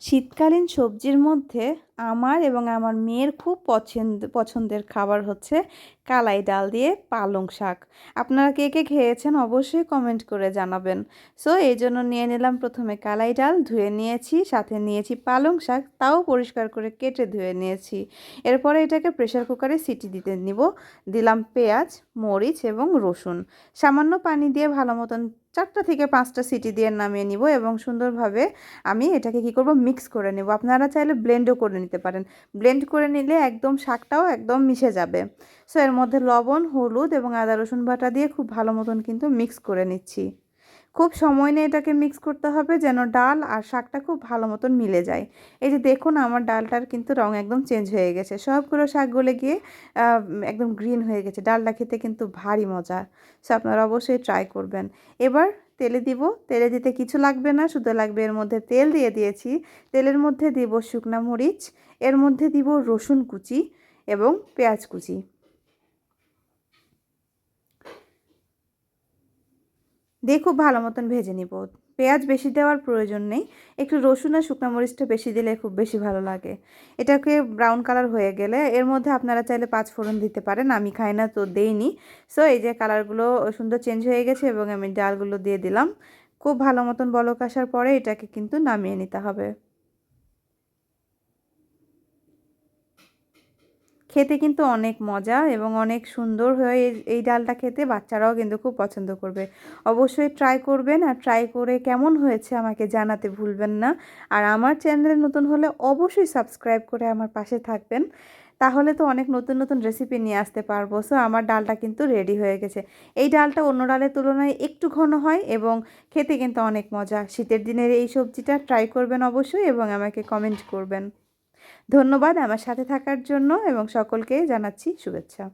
শীতকালীন সবজির মধ্যে আমার এবং আমার মেয়ের খুব পছন্দের খাবার হচ্ছে কালাই ডাল দিয়ে পালং শাক। আপনারা কে কে খেয়েছেন অবশ্যই কমেন্ট করে জানাবেন। সো এই জন্য নিয়ে নিলাম প্রথমে কালাই ডাল, ধুয়ে নিয়েছি, সাথে নিয়েছি পালং শাক, তাও পরিষ্কার করে কেটে ধুয়ে নিয়েছি। এরপরে এটাকে প্রেসার কুকারে সিটি দিতে নিব। দিলাম পেঁয়াজ, মরিচ এবং রসুন, সামান্য পানি দিয়ে ভালো মতন 4টা থেকে 5টা সিটি দিয়ে নামিয়ে নিব এবং সুন্দরভাবে আমি এটাকে কি করব, মিক্স করে নেব। আপনারা চাইলে ব্লেন্ডও করে নিতে পারেন। ব্লেন্ড করে নিলে একদম শাকটাও একদম মিশে যাবে। সো এর মধ্যে লবণ, হলুদ এবং আদা রসুন বাটা দিয়ে খুব ভালো মতন কিন্তু মিক্স করে নিচ্ছি। খুব সময় নিয়ে এটাকে মিক্স করতে হবে যেন ডাল আর শাকটা খুব ভালো মতন মিলে যায়। এই যে দেখুন আমার ডালটার কিন্তু রং একদম চেঞ্জ হয়ে গেছে, সবগুলো শাক গলে গিয়ে একদম গ্রিন হয়ে গেছে। ডালটা খেতে কিন্তু ভারী মজা। সো আপনারা অবশ্যই ট্রাই করবেন। এবার তেলে দিব। তেলে দিতে কিছু লাগবে না, শুধু লাগবে এর মধ্যে তেল দিয়ে দিয়েছি। তেলের মধ্যে দিব শুকনা মরিচ, এর মধ্যে দিব রসুন কুচি এবং পেঁয়াজ কুচি। দিয়ে খুব ভালো মতন ভেজে নিব। পেঁয়াজ বেশি দেওয়ার প্রয়োজন নেই, একটু রসুন আর শুকনো মরিচটা বেশি দিলে খুব বেশি ভালো লাগে। এটাকে ব্রাউন কালার হয়ে গেলে এর মধ্যে আপনারা চাইলে 5 ফোড়ন দিতে পারেন, আমি খাই না তো দেইনি। সো এই যে কালারগুলো সুন্দর চেঞ্জ হয়ে গেছে এবং আমি ডালগুলো দিয়ে দিলাম। খুব ভালো মতন বলক আসার পরে এটাকে কিন্তু নামিয়ে নিতে হবে। খেতে কিন্তু অনেক মজা এবং অনেক সুন্দর হয়। এই ডালটা খেতে বাচ্চারাও কিন্তু খুব পছন্দ করবে। অবশ্যই ট্রাই করবেন, আর ট্রাই করে কেমন হয়েছে আমাকে জানাতে ভুলবেন না। আর আমার চ্যানেলে নতুন হলে অবশ্যই সাবস্ক্রাইব করে আমার পাশে থাকবেন, তাহলে তো অনেক নতুন নতুন রেসিপি নিয়ে আসতে পারবো। সো আমার ডালটা কিন্তু রেডি হয়ে গেছে। এই ডালটা অন্য ডালের তুলনায় একটু ঘন হয় এবং খেতে কিন্তু অনেক মজা। শীতের দিনের এই সবজিটা ট্রাই করবেন অবশ্যই এবং আমাকে কমেন্ট করবেন। ধন্যবাদ আমার সাথে থাকার জন্য এবং সকলকে জানাচ্ছি শুভেচ্ছা।